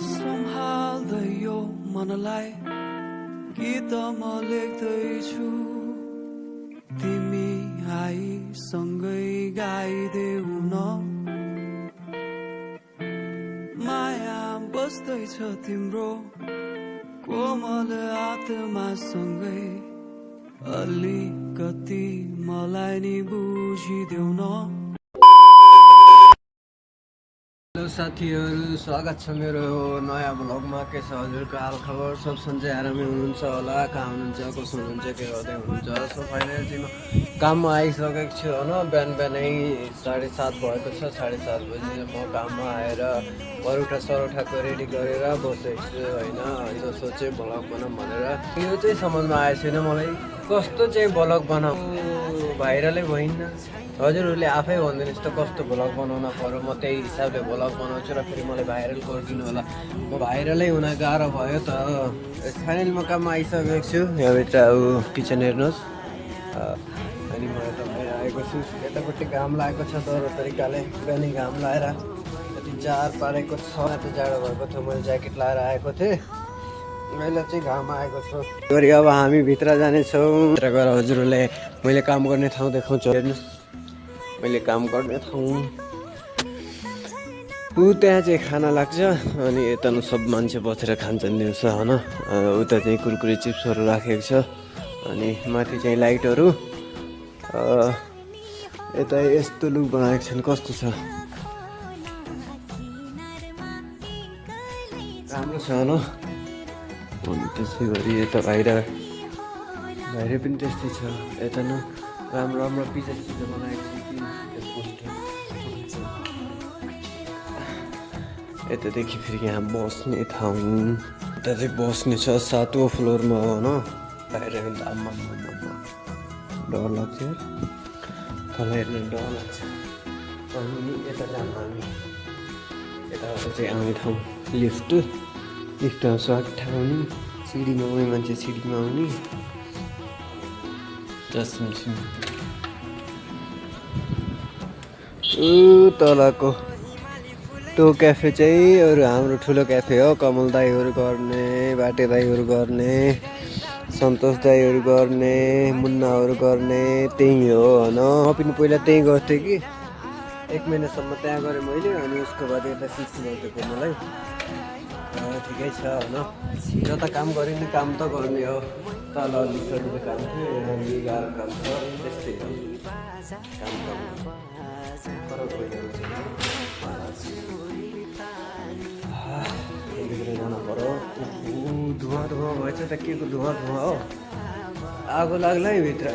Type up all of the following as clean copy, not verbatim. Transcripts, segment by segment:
सम्हाल्दै यो मनलाई गीत म लेख्दैछु तिमी आइसँगै गाइदेऊ न माया बस्दैछ तिम्रो कोमल आत्मासँगै अलिकति मलाई नि बुझिदेऊ न। हेलो साथीहरू, स्वागत छ मेरो नयाँ ब्लगमा। के छ हजुरको हालखबर? सब सन्चै आरामै हुनुहुन्छ होला? कहाँ हुनुहुन्छ, कसो हुनुहुन्छ, के गर्दै हुनुहुन्छ? सो फाइनली चाहिँ म काममा आइसकेको छु होइन। बिहान बिहानै 7:30 भएको छ। 7:30 बजी म काममा आएर परोठा सरोठाको रेडी गरेर बसेको छु होइन। जो सोचेँ ब्लग बनाऊँ भनेर यो चाहिँ समझमा आएको छैन मलाई, कस्तो चाहिँ ब्लग बनाऊ, भाइरलै भइन्न। हजुरहरूले आफै भनिदिनुहोस् त कस्तो भ्लग बनाउन पर्यो, म त्यही हिसाबले भ्लग बनाउँछु र फेरि मलाई भाइरल गरिदिनु होला। म भाइरलै हुन गाह्रो भयो त। फाइनली म काममा आइसकेको छु। यहाँभित्र अब किचन हेर्नुहोस्। अनि म यता बाहिर आएको छु। यतापट्टि घाम लागेको छ डर तरिकाले। बिहानै घाम लाएर यति जार पारेको छ। यता जाडो भएको थियो, मैले ज्याकेट लाएर आएको थिएँ। अहिले चाहिँ घाम आएको छ। गरी अब हामी भित्र जानेछौँ। भित्र गएर हजुरहरूले मैले काम गर्ने ठाउँ देखाउँछु। हेर्नुहोस्, मैले काम गर्ने ठाउँ त्यहाँ चाहिँ खाना लाग्छ। अनि यता सब मान्छे बसेर खान्छन् दिउँसो होइन। उता चाहिँ कुरकुरे चिप्सहरू राखेको छ। अनि माथि चाहिँ लाइटहरू। यता यस्तो लुक बनाएको छन्, कस्तो छ, राम्रो छ होइन। अनि त्यसै गरी यता बाहिर पनि त्यस्तै छ। यता न राम्रो राम्रो पिज्जा बनाएको छ कि पोस्टर। यतादेखि फेरि यहाँ बस्ने ठाउँ। यता चाहिँ बस्ने छ 7औं फ्लोरमा होइन। बाहिर आम्मा डर लाग्छ, तल हेर्ने डर लाग्छ। अनि यता जानु हामी, यताबाट चाहिँ आउने ठाउँ लिफ्ट सर्ट आउने, सिडीमा आउने मान्छे सिडीमा आउने। तलको टो क्याफे चाहिँ अरू हाम्रो ठुलो क्याफे हो। कमल दाईहरू गर्ने, बाटे दाईहरू गर्ने, सन्तोष दाईहरू गर्ने, मुन्नाहरू गर्ने त्यही हो होइन। म पनि पहिला त्यहीँ गर्थेँ कि 1 महिनासम्म त्यहाँ गरेँ मैले। अनि उसको बाद यता सिफ्ट गरिदिएको मलाई। ठिकै छ होइन। जता काम गरेँ नि काम त गर्ने हो। तल लिसहरूले काम थियो, यहाँ गाह्रो काम छ, त्यस्तै हो काम फरक भइरहेको छ। जानु पर्यो। धुवा भएछ त, के को धुवा हो, आगो लाग्ला है भित्र।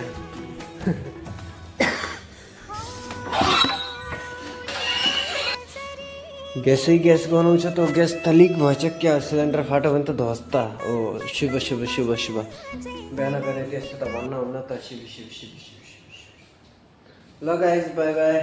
ग्यास गनाउँछ त। ग्यास त लिक भएछ क्या, सिलिन्डर फाट्यो भने त धस्ता। ओ शुभ शुभ शुभ शुभ। बिहान गरेर त्यस्तो त भन्न हुन्न त। शिव। ल गाइस, बाई बाई।